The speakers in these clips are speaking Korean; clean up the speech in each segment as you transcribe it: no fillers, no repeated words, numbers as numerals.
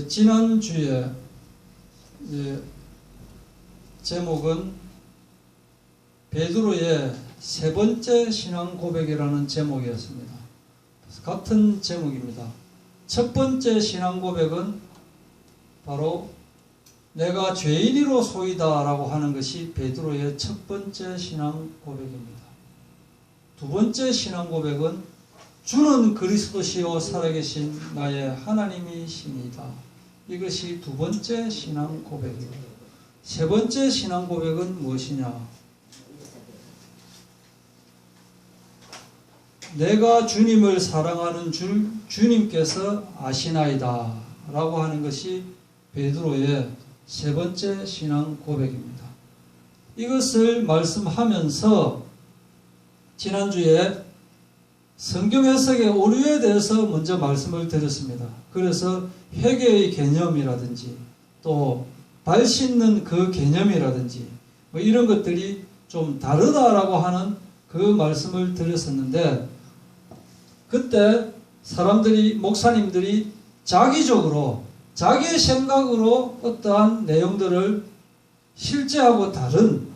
지난주에 제목은 베드로의 세 번째 신앙 고백이라는 제목이었습니다. 같은 제목입니다. 첫 번째 신앙 고백은 바로 내가 죄인이로소이다 라고 하는 것이 베드로의 첫 번째 신앙 고백입니다. 두 번째 신앙 고백은 주는 그리스도시요 살아계신 나의 하나님이시니이다. 이것이 두 번째 신앙 고백입니다. 세 번째 신앙 고백은 무엇이냐? 내가 주님을 사랑하는 줄 주님께서 아시나이다 라고 하는 것이 베드로의 세 번째 신앙 고백입니다. 이것을 말씀하면서 지난주에 성경 해석의 오류에 대해서 먼저 말씀을 드렸습니다. 그래서 회개의 개념이라든지 또 발 씻는 그 개념이라든지 뭐 이런 것들이 좀 다르다라고 하는 그 말씀을 드렸었는데, 그때 사람들이, 목사님들이 자기적으로 자기의 생각으로 어떠한 내용들을 실제하고 다른,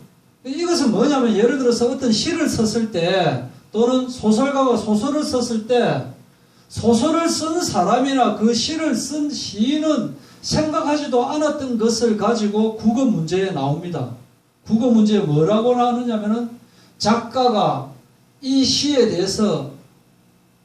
이것은 뭐냐면 예를 들어서 어떤 시를 썼을 때 또는 소설가가 소설을 썼을 때 소설을 쓴 사람이나 그 시를 쓴 시인은 생각하지도 않았던 것을 가지고 국어 문제에 나옵니다. 국어 문제에 뭐라고 나오느냐면은 작가가 이 시에 대해서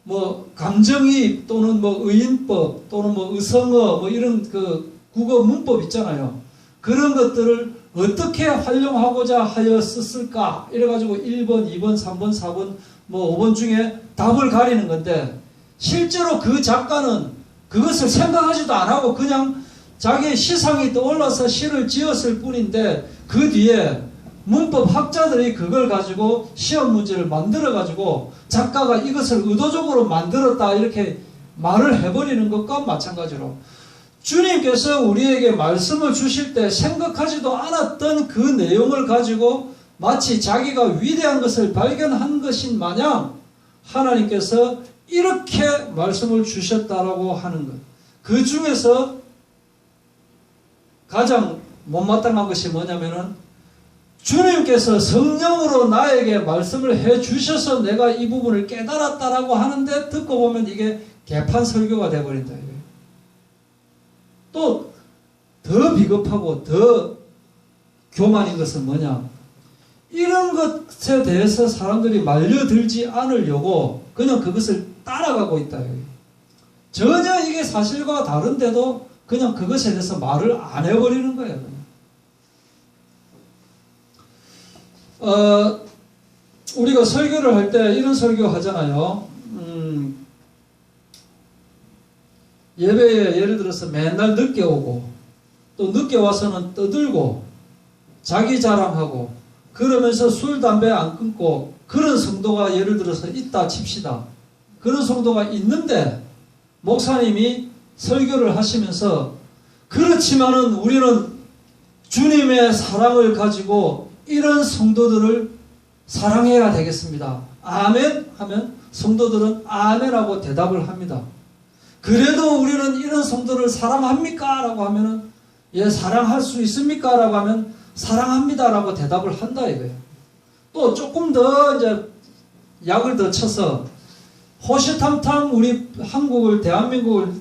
뭐 감정이입 또는 뭐 의인법 또는 뭐 의성어 뭐 이런 그 국어 문법 있잖아요. 그런 것들을 어떻게 활용하고자 하여 썼을까? 이래가지고 1번, 2번, 3번, 4번, 뭐 5번 중에 답을 가리는 건데, 실제로 그 작가는 그것을 생각하지도 안 하고 그냥 자기의 시상이 떠올라서 시를 지었을 뿐인데, 그 뒤에 문법 학자들이 그걸 가지고 시험 문제를 만들어 가지고 작가가 이것을 의도적으로 만들었다 이렇게 말을 해버리는 것과 마찬가지로 주님께서 우리에게 말씀을 주실 때 생각하지도 않았던 그 내용을 가지고 마치 자기가 위대한 것을 발견한 것인 마냥 하나님께서 이렇게 말씀을 주셨다라고 하는 것. 그 중에서 가장 못마땅한 것이 뭐냐면은 주님께서 성령으로 나에게 말씀을 해 주셔서 내가 이 부분을 깨달았다라고 하는데, 듣고 보면 이게 개판 설교가 되어버린다. 또 더 비겁하고 더 교만인 것은 뭐냐? 이런 것에 대해서 사람들이 말려들지 않으려고 그냥 그것을 따라가고 있다. 전혀 이게 사실과 다른데도 그냥 그것에 대해서 말을 안 해버리는 거예요. 우리가 설교를 할 때 이런 설교 하잖아요. 예배에 예를 들어서 맨날 늦게 오고 또 늦게 와서는 떠들고 자기 자랑하고 그러면서 술, 담배 안 끊고 그런 성도가 예를 들어서 있다 칩시다. 그런 성도가 있는데 목사님이 설교를 하시면서 그렇지만은 우리는 주님의 사랑을 가지고 이런 성도들을 사랑해야 되겠습니다. 아멘 하면 성도들은 아멘하고 대답을 합니다. 그래도 우리는 이런 성도를 사랑합니까? 라고 하면은 예, 사랑할 수 있습니까? 라고 하면 사랑합니다 라고 대답을 한다 이거예요. 또 조금 더 이제 약을 더 쳐서 호시탐탐 우리 한국을, 대한민국을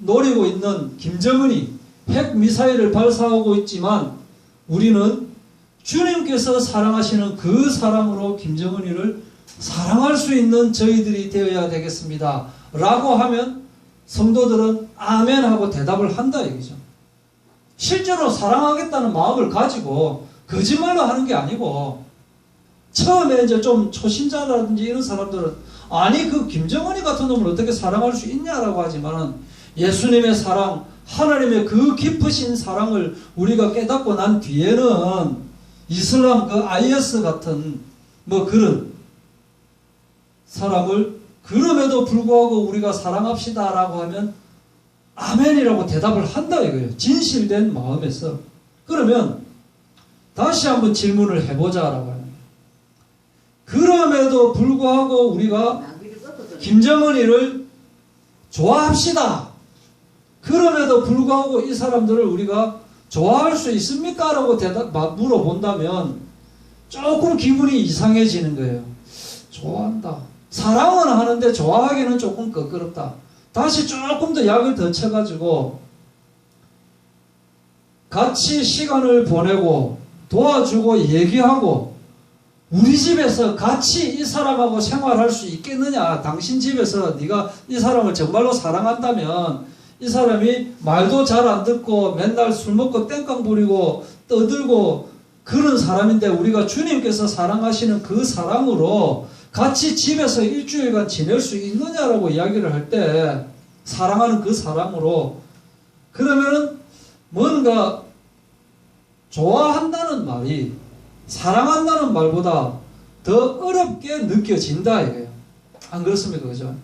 노리고 있는 김정은이 핵미사일을 발사하고 있지만 우리는 주님께서 사랑하시는 그 사랑으로 김정은이를 사랑할 수 있는 저희들이 되어야 되겠습니다 라고 하면 성도들은 아멘 하고 대답을 한다 얘기죠. 실제로 사랑하겠다는 마음을 가지고 거짓말로 하는 게 아니고, 처음에 이제 좀 초신자라든지 이런 사람들은 아니 그 김정은이 같은 놈을 어떻게 사랑할 수 있냐라고 하지만은 예수님의 사랑, 하나님의 그 깊으신 사랑을 우리가 깨닫고 난 뒤에는 이슬람 그 IS 같은 뭐 그런 사람을 그럼에도 불구하고 우리가 사랑합시다 라고 하면 아멘이라고 대답을 한다 이거예요. 진실된 마음에서. 그러면 다시 한번 질문을 해보자 라고 하는, 그럼에도 불구하고 우리가 김정은이를 좋아합시다. 그럼에도 불구하고 이 사람들을 우리가 좋아할 수 있습니까? 라고 물어본다면 조금 기분이 이상해지는 거예요. 좋아한다. 사랑은 하는데 좋아하기는 조금 껄끄럽다. 다시 조금 더 약을 더 쳐가지고 같이 시간을 보내고 도와주고 얘기하고 우리 집에서 같이 이 사람하고 생활할 수 있겠느냐. 당신 집에서 네가 이 사람을 정말로 사랑한다면 이 사람이 말도 잘 안 듣고 맨날 술 먹고 땡깡 부리고 떠들고 그런 사람인데 우리가 주님께서 사랑하시는 그 사랑으로 같이 집에서 일주일간 지낼 수 있느냐라고 이야기를 할 때 사랑하는 그 사랑으로 그러면은 뭔가 좋아한다는 말이 사랑한다는 말보다 더 어렵게 느껴진다 이거예요. 안 그렇습니까? 그죠?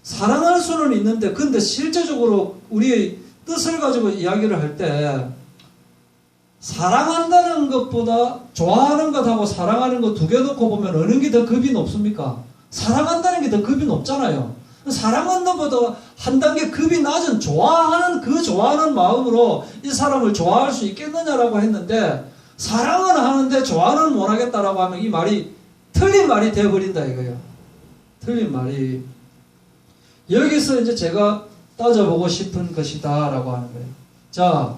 사랑할 수는 있는데 근데 실제적으로 우리의 뜻을 가지고 이야기를 할 때 사랑한다는 것보다 좋아하는 것하고 사랑하는 것 두 개 놓고 보면 어느 게 더 급이 높습니까? 사랑한다는 게 더 급이 높잖아요. 사랑하는 것보다 한 단계 급이 낮은 좋아하는 그 좋아하는 마음으로 이 사람을 좋아할 수 있겠느냐라고 했는데 사랑은 하는데 좋아는 못하겠다라고 하면 이 말이 틀린 말이 되어버린다 이거예요. 틀린 말이. 여기서 이제 제가 따져보고 싶은 것이다 라고 하는 거예요. 자,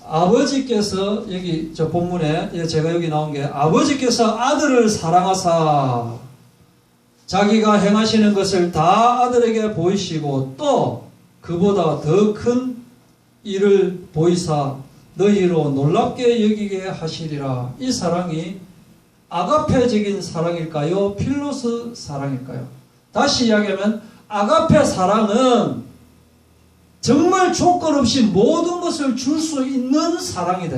아버지께서 여기 저 본문에 제가 여기 나온 게 아버지께서 아들을 사랑하사 자기가 행하시는 것을 다 아들에게 보이시고 또 그보다 더 큰 일을 보이사 너희로 놀랍게 여기게 하시리라. 이 사랑이 아가페적인 사랑일까요? 필로스 사랑일까요? 다시 이야기하면 아가페 사랑은 정말 조건 없이 모든 것을 줄 수 있는 사랑이다.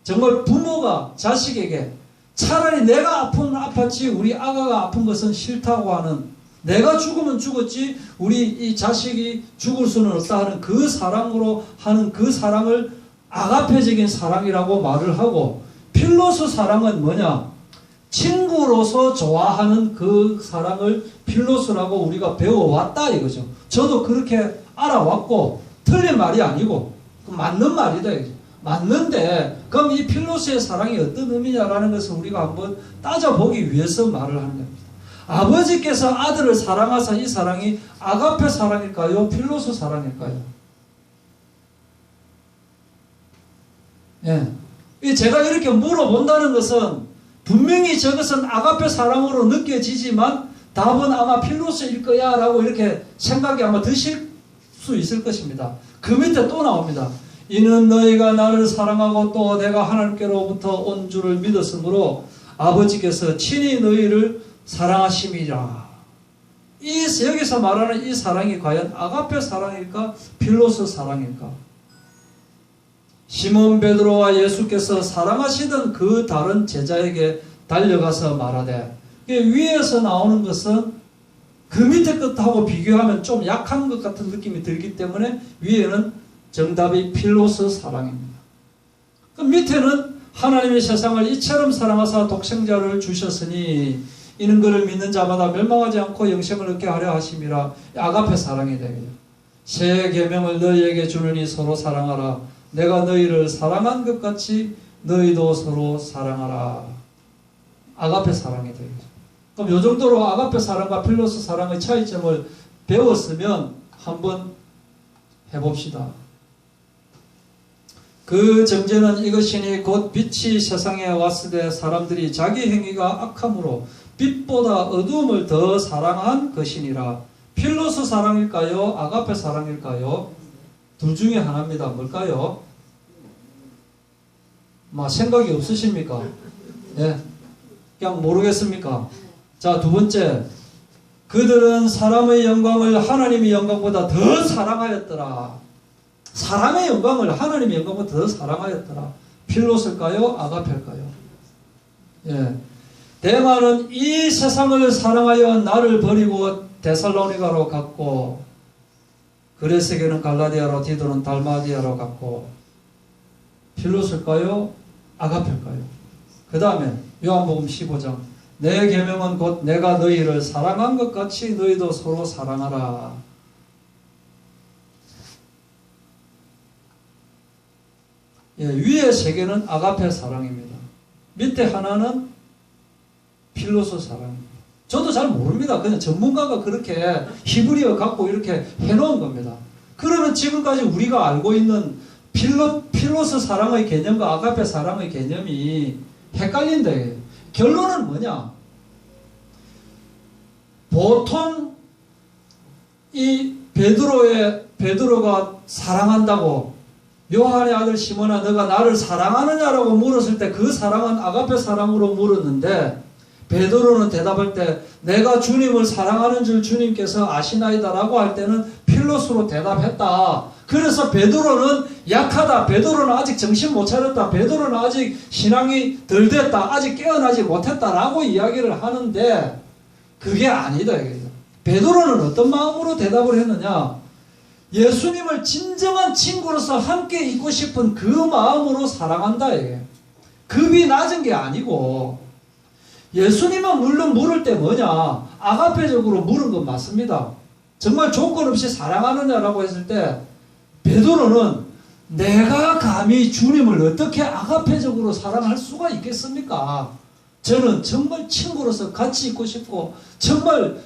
정말 부모가 자식에게 차라리 내가 아팠지 우리 아가가 아픈 것은 싫다고 하는 내가 죽으면 죽었지 우리 이 자식이 죽을 수는 없다 하는 그 사랑으로 하는 그 사랑을 아가페적인 사랑이라고 말을 하고 필로스 사랑은 뭐냐? 친구로서 좋아하는 그 사랑을 필로스라고 우리가 배워왔다 이거죠. 저도 그렇게 알아왔고 틀린 말이 아니고 맞는 말이다 이거죠. 맞는데 그럼 이 필로스의 사랑이 어떤 의미냐라는 것을 우리가 한번 따져보기 위해서 말을 하는 겁니다. 아버지께서 아들을 사랑하사 이 사랑이 아가페 사랑일까요? 필로스 사랑일까요? 예. 제가 이렇게 물어본다는 것은 분명히 저것은 아가페 사랑으로 느껴지지만 답은 아마 필로스일 거야 라고 이렇게 생각이 아마 드실 수 있을 것입니다. 그 밑에 또 나옵니다. 이는 너희가 나를 사랑하고 또 내가 하나님께로부터 온 줄을 믿었으므로 아버지께서 친히 너희를 사랑하심이라. 여기서 말하는 이 사랑이 과연 아가페 사랑일까? 필로스 사랑일까? 시몬 베드로와 예수께서 사랑하시던 그 다른 제자에게 달려가서 말하되 위에서 나오는 것은 그 밑에 것하고 비교하면 좀 약한 것 같은 느낌이 들기 때문에 위에는 정답이 필로스 사랑입니다. 그 밑에는 하나님의 세상을 이처럼 사랑하사 독생자를 주셨으니 이는 그를 믿는 자마다 멸망하지 않고 영생을 얻게 하려 하심이라. 아가페 사랑이 되겠죠. 새 계명을 너희에게 주느니 서로 사랑하라. 내가 너희를 사랑한 것 같이 너희도 서로 사랑하라. 아가페 사랑이 되겠죠. 그럼 이 정도로 아가페 사랑과 필로스 사랑의 차이점을 배웠으면 한번 해봅시다. 그 정죄는 이것이니 곧 빛이 세상에 왔을 때 사람들이 자기 행위가 악함으로 빛보다 어두움을 더 사랑한 것이니라. 필로스 사랑일까요? 아가페 사랑일까요? 둘 중에 하나입니다. 뭘까요? 생각이 없으십니까? 예. 그냥 모르겠습니까? 자, 두 번째. 그들은 사람의 영광을 하나님의 영광보다 더 사랑하였더라. 사람의 영광을 하나님의 영광보다 더 사랑하였더라. 필로스일까요? 아가페일까요? 예. 데마는 이 세상을 사랑하여 나를 버리고 데살로니가로 갔고 그레스에게는 갈라디아로 디도는 달마디아로 갔고 필로스일까요? 아가페일까요? 그 다음에 요한복음 15장 내 계명은 곧 내가 너희를 사랑한 것 같이 너희도 서로 사랑하라. 위의 세 개는 아가페 사랑입니다. 밑에 하나는 필로소 사랑입니다. 저도 잘 모릅니다. 그냥 전문가가 그렇게 히브리어 갖고 이렇게 해놓은 겁니다. 그러면 지금까지 우리가 알고 있는 필로소 사랑의 개념과 아가페 사랑의 개념이 헷갈린다. 결론은 뭐냐? 보통 이 베드로가 사랑한다고, 요한의 아들 시몬아 너가 나를 사랑하느냐라고 물었을 때 그 사랑은 아가페 사랑으로 물었는데, 베드로는 대답할 때 내가 주님을 사랑하는 줄 주님께서 아시나이다라고 할 때는 필로스로 대답했다. 그래서 베드로는 약하다. 베드로는 아직 정신 못 차렸다. 베드로는 아직 신앙이 덜 됐다. 아직 깨어나지 못했다라고 이야기를 하는데 그게 아니다. 베드로는 어떤 마음으로 대답을 했느냐? 예수님을 진정한 친구로서 함께 있고 싶은 그 마음으로 사랑한다. 급이 낮은 게 아니고, 예수님은 물론 물을 때 뭐냐? 아가페적으로 물은 건 맞습니다. 정말 조건 없이 사랑하느냐라고 했을 때 베드로는 내가 감히 주님을 어떻게 아가페적으로 사랑할 수가 있겠습니까? 저는 정말 친구로서 같이 있고 싶고 정말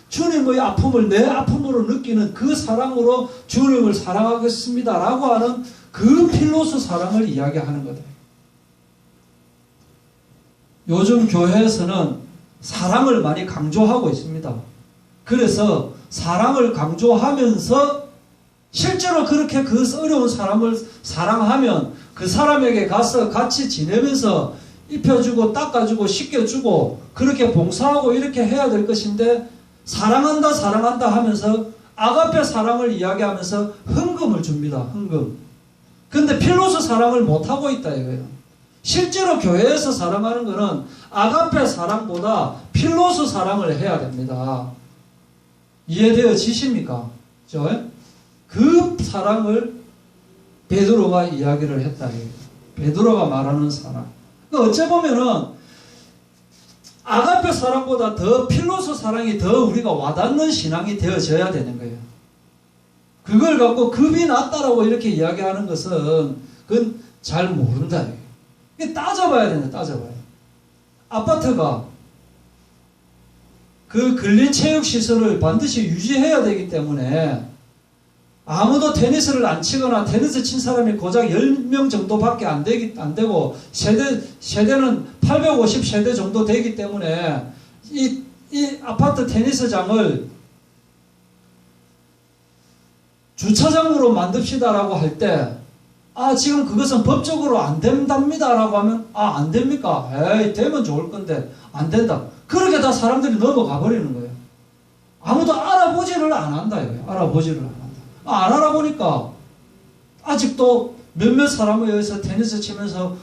주님의 아픔을 내 아픔으로 느끼는 그 사랑으로 주님을 사랑하겠습니다 라고 하는 그 필로스 사랑을 이야기하는 거다. 요즘 교회에서는 사랑을 많이 강조하고 있습니다. 그래서 사랑을 강조하면서 실제로 그렇게 그 어려운 사람을 사랑하면 그 사람에게 가서 같이 지내면서 입혀주고 닦아주고 씻겨주고 그렇게 봉사하고 이렇게 해야 될 것인데, 사랑한다 사랑한다 하면서 아가페 사랑을 이야기하면서 헌금을 줍니다. 헌금. 근데 필로스 사랑을 못하고 있다 이거예요. 실제로 교회에서 사랑하는 것은 아가페 사랑보다 필로스 사랑을 해야 됩니다. 이해되어지십니까? 그 사랑을 베드로가 이야기를 했다. 베드로가 말하는 사랑. 어째 보면은 아가페 사랑보다 더 필로스 사랑이 더 우리가 와닿는 신앙이 되어져야 되는 거예요. 그걸 갖고 급이 낮다라고 이렇게 이야기하는 것은 그건 잘 모른다. 따져봐야 된다. 따져봐야. 아파트가 그 근린 체육 시설을 반드시 유지해야 되기 때문에 아무도 테니스를 안 치거나 테니스 친 사람이 고작 10명 정도밖에 안 되고 세대는 850세대 정도 되기 때문에 이 아파트 테니스장을 주차장으로 만듭시다라고 할 때, 지금 그것은 법적으로 안 된답니다라고 하면, 안 됩니까? 에이, 되면 좋을 건데, 안 된다. 그렇게 다 사람들이 넘어가 버리는 거예요. 아무도 알아보지를 안 한다. 알아보지를 안 한다. 안 알아보니까, 아직도 몇몇 사람에 의해서 테니스 치면서,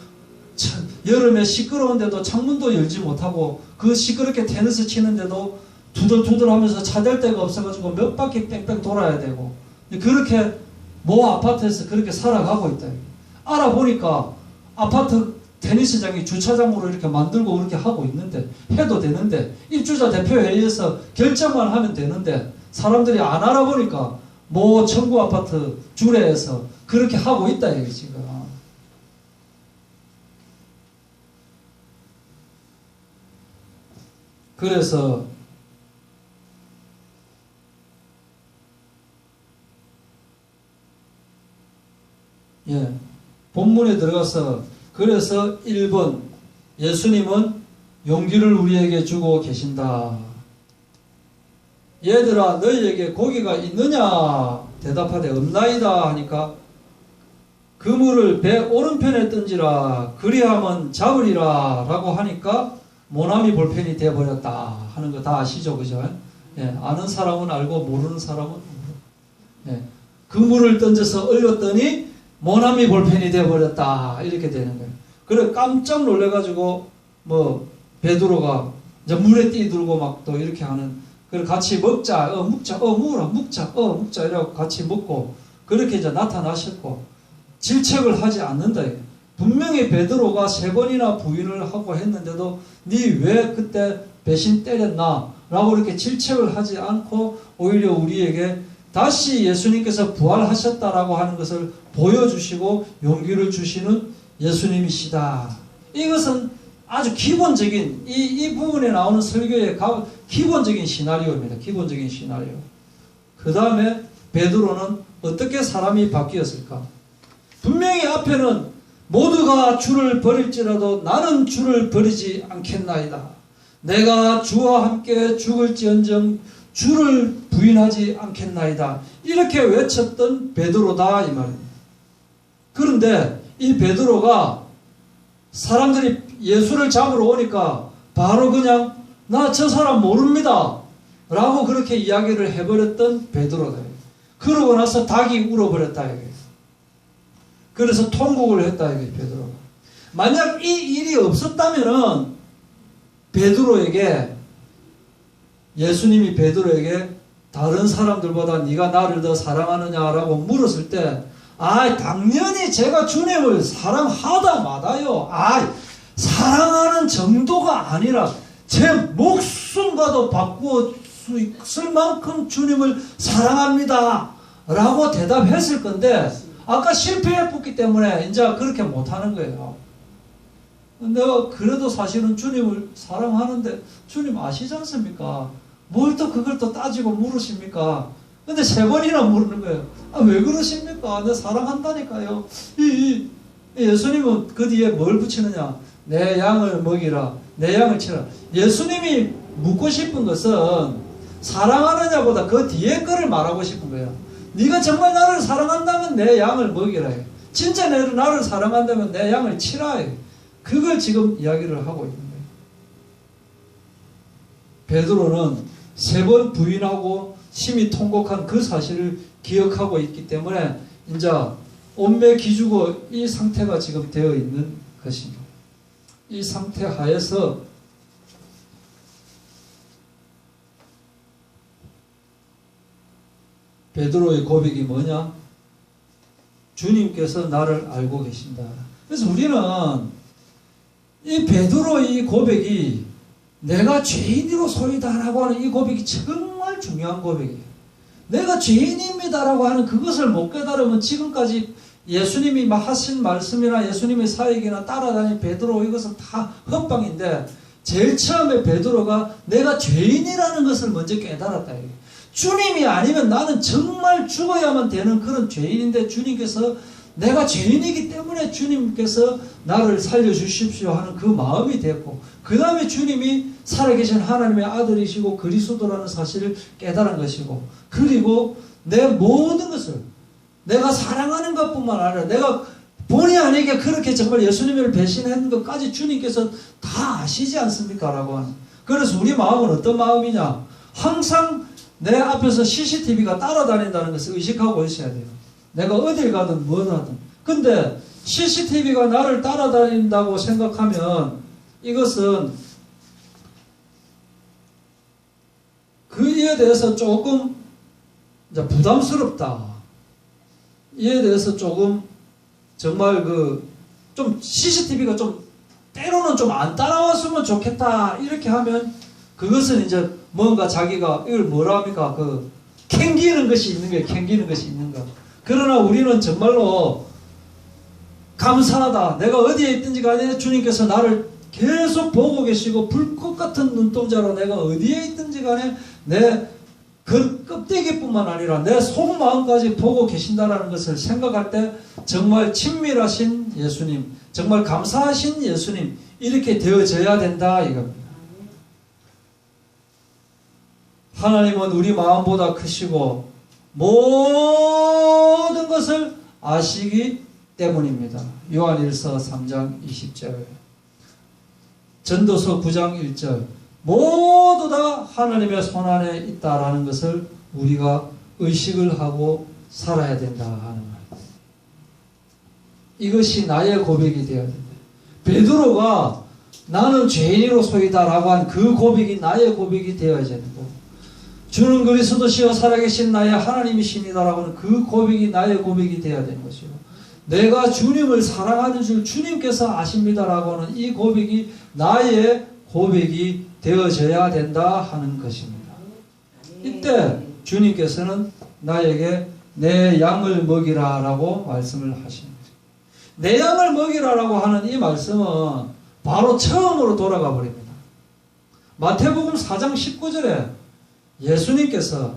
여름에 시끄러운데도 창문도 열지 못하고, 그 시끄럽게 테니스 치는데도 두들두들 하면서 차댈 데가 없어가지고 몇 바퀴 뺑뺑 돌아야 되고, 그렇게 모 아파트에서 그렇게 살아가고 있다. 알아보니까 아파트 테니스장이 주차장으로 이렇게 만들고 그렇게 하고 있는데, 해도 되는데, 입주자 대표회의에서 결정만 하면 되는데, 사람들이 안 알아보니까 모 청구 아파트 주례에서 그렇게 하고 있다, 이게 지금. 그래서 본문에 들어가서, 그래서 1번 예수님은 용기를 우리에게 주고 계신다. 얘들아 너희에게 고기가 있느냐? 대답하되 없나이다 하니까, 그물을 배 오른편에 던지라 그리하면 잡으리라 라고 하니까 모나미 볼펜이 되어버렸다 하는 거 다 아시죠? 그죠? 아는 사람은 알고 모르는 사람은 모르고. 그물을 던져서 얼렸더니 모나미 볼펜이 되어버렸다 이렇게 되는 거예요. 그래 깜짝 놀래가지고 베드로가 이제 물에 뛰들고 막 또 이렇게 하는, 그래 같이 먹자, 묵자 이라고 같이 먹고 그렇게 이제 나타나셨고, 질책을 하지 않는다. 분명히 베드로가 3번이나 부인을 하고 했는데도 네 왜 그때 배신 때렸나? 라고 이렇게 질책을 하지 않고 오히려 우리에게 다시 예수님께서 부활하셨다라고 하는 것을 보여주시고 용기를 주시는 예수님이시다. 이것은 아주 기본적인 이 부분에 나오는 설교의 기본적인 시나리오입니다. 기본적인 시나리오. 그 다음에 베드로는 어떻게 사람이 바뀌었을까? 분명히 앞에는 모두가 주를 버릴지라도 나는 주를 버리지 않겠나이다. 내가 주와 함께 죽을지언정 주를 부인하지 않겠나이다. 이렇게 외쳤던 베드로다 이 말입니다. 그런데 이 베드로가 사람들이 예수를 잡으러 오니까 바로 그냥 나 저 사람 모릅니다 라고 그렇게 이야기를 해버렸던 베드로다. 그러고 나서 닭이 울어버렸다. 그래서 통곡을 했다. 베드로가. 만약 이 일이 없었다면은 베드로에게 예수님이 베드로에게 다른 사람들보다 네가 나를 더 사랑하느냐라고 물었을 때 당연히 제가 주님을 사랑하다 마다요. 사랑하는 정도가 아니라 제 목숨과도 바꾸어 쓸 만큼 주님을 사랑합니다 라고 대답했을 건데 아까 실패했기 때문에 이제 그렇게 못하는 거예요. 내가 그래도 사실은 주님을 사랑하는데 주님 아시지 않습니까? 뭘 또 그걸 또 따지고 물으십니까? 근데 3번이나 물는 거예요. 왜 그러십니까? 내가 사랑한다니까요. 예수님은 그 뒤에 뭘 붙이느냐? 내 양을 먹이라. 내 양을 치라. 예수님이 묻고 싶은 것은 사랑하느냐보다 그 뒤에 거를 말하고 싶은 거예요. 네가 정말 나를 사랑한다면 내 양을 먹이라. 진짜 나를 사랑한다면 내 양을 치라. 그걸 지금 이야기를 하고 있는 거예요. 베드로는 3번 부인하고 심히 통곡한 그 사실을 기억하고 있기 때문에 이제 온매 기죽어 이 상태가 지금 되어 있는 것입니다. 이 상태 하에서 베드로의 고백이 뭐냐? 주님께서 나를 알고 계신다. 그래서 우리는 이 베드로의 이 고백이 내가 죄인으로소이다라고 하는 이 고백이 정말 중요한 고백이에요. 내가 죄인입니다라고 하는 그것을 못 깨달으면 지금까지 예수님이 하신 말씀이나 예수님의 사역이나 따라다닌 베드로 이것은 다 헛방인데 제일 처음에 베드로가 내가 죄인이라는 것을 먼저 깨달았다. 주님이 아니면 나는 정말 죽어야만 되는 그런 죄인인데 주님께서 내가 죄인이기 때문에 주님께서 나를 살려주십시오 하는 그 마음이 됐고 그 다음에 주님이 살아계신 하나님의 아들이시고 그리스도라는 사실을 깨달은 것이고 그리고 내 모든 것을 내가 사랑하는 것뿐만 아니라 내가 본의 아니게 그렇게 정말 예수님을 배신한 것까지 주님께서 다 아시지 않습니까? 라고 하는. 그래서 우리 마음은 어떤 마음이냐? 항상 내 앞에서 CCTV가 따라다닌다는 것을 의식하고 있어야 돼요. 내가 어딜 가든 뭘 하든. 근데 CCTV가 나를 따라다닌다고 생각하면 이것은 그에 대해서 조금 이제 부담스럽다. 이에 대해서 조금 정말 좀 CCTV가 좀 때로는 좀 안 따라왔으면 좋겠다. 이렇게 하면 그것은 이제 뭔가 자기가 이걸 뭐라 합니까? 캥기는 것이 있는 거예요. 캥기는 것이 있는 거. 그러나 우리는 정말로 감사하다. 내가 어디에 있든지 간에 주님께서 나를 계속 보고 계시고 불꽃 같은 눈동자로 내가 어디에 있든지 간에 내 그 껍데기뿐만 아니라 내 속마음까지 보고 계신다라는 것을 생각할 때 정말 친밀하신 예수님, 정말 감사하신 예수님 이렇게 되어져야 된다 이겁니다. 하나님은 우리 마음보다 크시고 모든 것을 아시기 때문입니다. 요한일서 3장 20절, 전도서 9장 1절 모두 다 하나님의 손안에 있다라는 것을 우리가 의식을 하고 살아야 된다 하는 말. 이것이 나의 고백이 되어야 된다. 베드로가 나는 죄인으로소이다라고 한 그 고백이 나의 고백이 되어야 되고 주는 그리스도시여 살아계신 나의 하나님이시니다라고 하는 그 고백이 나의 고백이 되어야 되는 것이고 내가 주님을 사랑하는 줄 주님께서 아십니다라고 하는 이 고백이 나의 고백이 되어져야 된다 하는 것입니다. 이때 주님께서는 나에게 내 양을 먹이라 라고 말씀을 하십니다. 내 양을 먹이라 라고 하는 이 말씀은 바로 처음으로 돌아가 버립니다. 마태복음 4장 19절에 예수님께서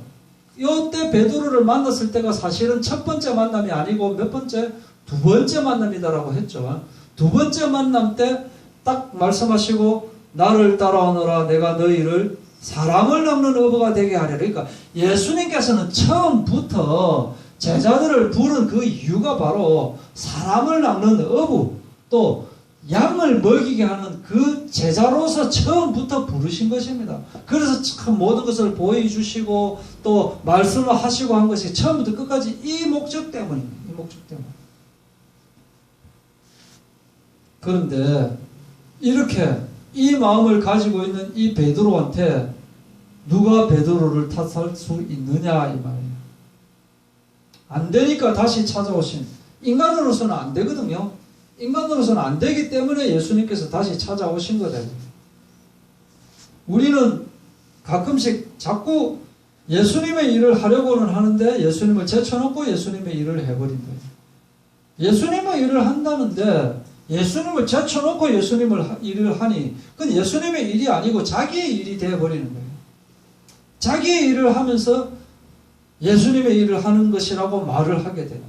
이때 베드로를 만났을 때가 사실은 첫 번째 만남이 아니고 몇 번째? 두 번째 만남이다라고 했죠. 두 번째 만남 때 딱 말씀하시고 나를 따라오너라 내가 너희를 사람을 낚는 어부가 되게 하리라. 그러니까 예수님께서는 처음부터 제자들을 부른 그 이유가 바로 사람을 낚는 어부 또 양을 먹이게 하는 그 제자로서 처음부터 부르신 것입니다. 그래서 참 모든 것을 보여주시고 또 말씀을 하시고 한 것이 처음부터 끝까지 이 목적 때문입니다. 이 목적 때문에. 그런데 이렇게 이 마음을 가지고 있는 이 베드로한테 누가 베드로를 탓할 수 있느냐 이 말이에요. 안 되니까 다시 찾아오신, 인간으로서는 안 되거든요. 인간으로서는 안 되기 때문에 예수님께서 다시 찾아오신 거다. 우리는 가끔씩 자꾸 예수님의 일을 하려고는 하는데 예수님을 제쳐놓고 예수님의 일을 해버린 거예요. 예수님의 일을 한다는데 예수님을 제쳐놓고 예수님을 일을 하니 그건 예수님의 일이 아니고 자기의 일이 되어버리는 거예요. 자기의 일을 하면서 예수님의 일을 하는 것이라고 말을 하게 되는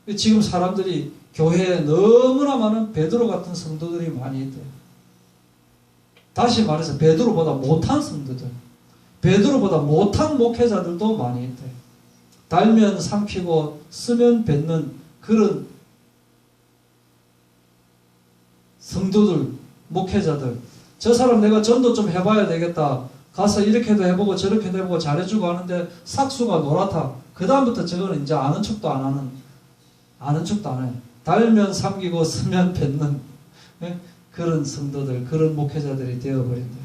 거예요. 지금 사람들이 교회에 너무나 많은 베드로 같은 성도들이 많이 있대요. 다시 말해서 베드로보다 못한 성도들, 베드로보다 못한 목회자들도 많이 있대요. 달면 삼키고 쓰면 뱉는 그런 성도들, 목회자들, 저 사람 내가 전도 좀 해봐야 되겠다. 가서 이렇게도 해보고 저렇게도 해보고 잘해주고 하는데 삭수가 노랗다. 그 다음부터 저거는 이제 아는 척도 안 하는, 아는 척도 안 해요. 달면 삼기고 쓰면 뱉는 그런 성도들, 그런 목회자들이 되어버린다.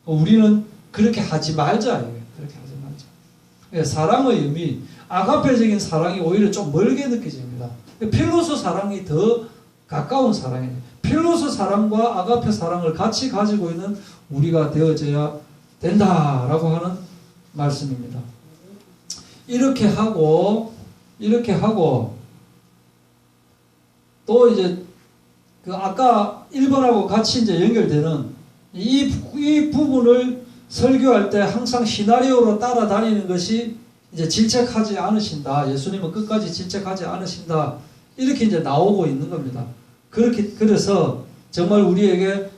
우리는 그렇게 하지 말자. 그렇게 하지 말자. 사랑의 의미, 아가페적인 사랑이 오히려 좀 멀게 느껴집니다. 필로소 사랑이 더 가까운 사랑이에요. 필로소 사랑과 아가페 사랑을 같이 가지고 있는 우리가 되어져야 된다라고 하는 말씀입니다. 이렇게 하고 또 이제 그 아까 1번하고 같이 이제 연결되는 이 부분을 설교할 때 항상 시나리오로 따라다니는 것이 이제 질책하지 않으신다. 예수님은 끝까지 질책하지 않으신다. 이렇게 이제 나오고 있는 겁니다. 그래서 정말 우리에게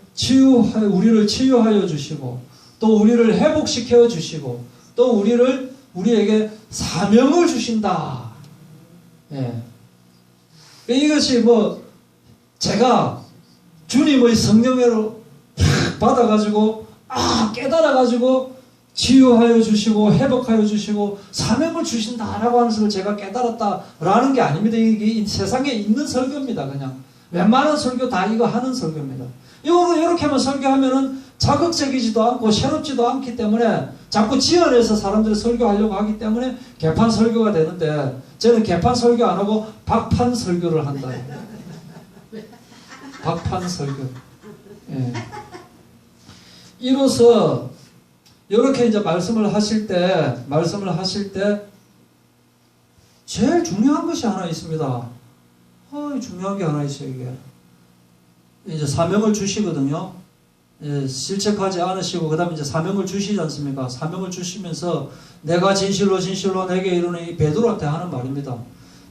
우리를 치유하여 주시고 또 우리를 회복시켜 주시고 또 우리에게 사명을 주신다. 예. 이것이 뭐 제가 주님의 성령으로 받아가지고 깨달아가지고 치유하여 주시고 회복하여 주시고 사명을 주신다라고 하는 것을 제가 깨달았다라는 게 아닙니다. 이게 이 세상에 있는 설교입니다. 그냥 웬만한 설교 다 이거 하는 설교입니다. 이렇게만 설교하면은 자극적이지도 않고 새롭지도 않기 때문에 자꾸 지어내서 사람들이 설교하려고 하기 때문에 개판 설교가 되는데 저는 개판 설교 안 하고 박판 설교를 한다. 박판 설교. 예. 이로써 이렇게 이제 말씀을 하실 때 제일 중요한 것이 하나 있습니다. 중요한 게 하나 있어요. 이게 이제 사명을 주시거든요. 예, 질책하지 않으시고 그 다음에 이제 사명을 주시지 않습니까? 사명을 주시면서 내가 진실로 내게 이르는 이 베드로한테 하는 말입니다.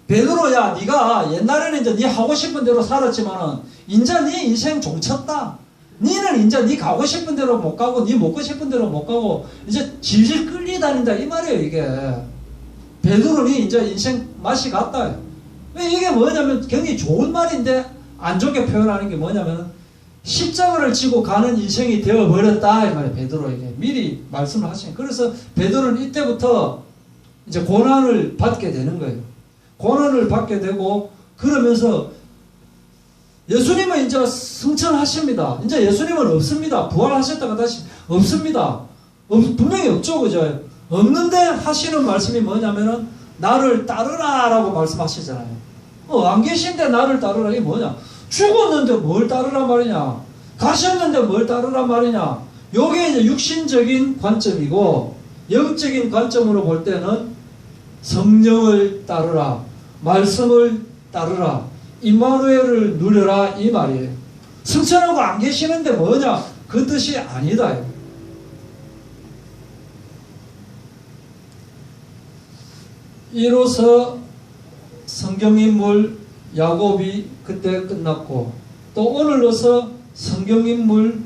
베드로야, 네가 옛날에는 이제 네 하고 싶은 대로 살았지만은 이제 네 인생 종쳤다. 니는 이제 네 가고 싶은 대로 못 가고 네 먹고 싶은 대로 못 가고 이제 질질 끌리다닌다 이 말이에요. 이게 베드로는 이제 인생 맛이 갔다. 이게 뭐냐면 굉장히 좋은 말인데 안 좋게 표현하는 게 뭐냐면 십자가를 지고 가는 인생이 되어버렸다 이 말이에요. 베드로에게 미리 말씀을 하시니 그래서 베드로는 이때부터 이제 고난을 받게 되는 거예요. 고난을 받게 되고 그러면서 예수님은 이제 승천하십니다. 이제 예수님은 없습니다. 부활하셨다가 다시 없습니다. 분명히 없죠. 그죠? 없는데 하시는 말씀이 뭐냐면은 나를 따르라 라고 말씀하시잖아요. 안 계신데 나를 따르라. 이게 뭐냐? 죽었는데 뭘 따르란 말이냐? 가셨는데 뭘 따르란 말이냐? 요게 이제 육신적인 관점이고, 영적인 관점으로 볼 때는 성령을 따르라, 말씀을 따르라, 임마누엘을 누려라 이 말이에요. 승천하고 안 계시는데 뭐냐? 그 뜻이 아니다. 이로써 성경인물 야곱이 그때 끝났고, 또 오늘로서 성경인물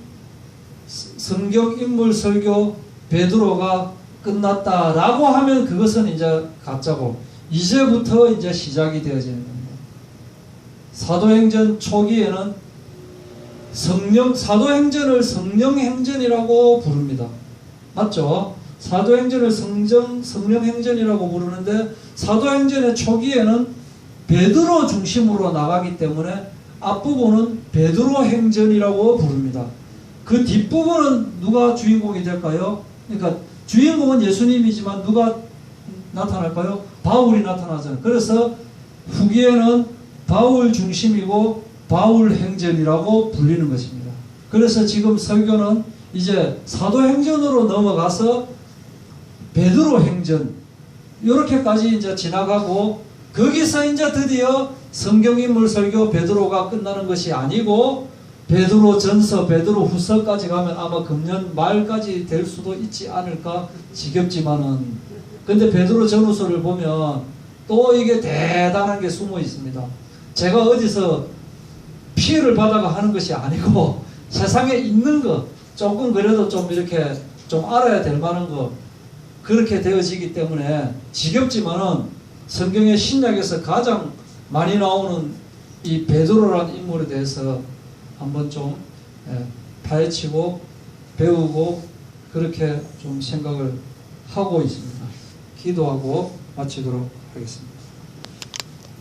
설교 베드로가 끝났다라고 하면 그것은 이제 가짜고, 이제부터 이제 시작이 되어지는 겁니다. 사도행전 초기에는 사도행전을 성령행전이라고 부릅니다. 맞죠? 사도행전을 성령행전이라고 부르는데, 사도행전의 초기에는 베드로 중심으로 나가기 때문에 앞부분은 베드로 행전이라고 부릅니다. 그 뒷부분은 누가 주인공이 될까요? 그러니까 주인공은 예수님이지만 누가 나타날까요? 바울이 나타나잖아요. 그래서 후기에는 바울 중심이고 바울 행전이라고 불리는 것입니다. 그래서 지금 설교는 이제 사도행전으로 넘어가서 베드로 행전 이렇게까지 이제 지나가고, 거기서 이제 드디어 성경인물 설교 베드로가 끝나는 것이 아니고 베드로 전서, 베드로 후서까지 가면 아마 금년 말까지 될 수도 있지 않을까 지겹지만은, 근데 베드로 전후서를 보면 또 이게 대단한 게 숨어 있습니다. 제가 어디서 피해를 받아가 하는 것이 아니고 세상에 있는 거 조금 그래도 좀 이렇게 좀 알아야 될 만한 거 그렇게 되어지기 때문에 지겹지만은, 성경의 신약에서 가장 많이 나오는 이 베드로라는 인물에 대해서 한번 좀 파헤치고 배우고 그렇게 좀 생각을 하고 있습니다. 기도하고 마치도록 하겠습니다.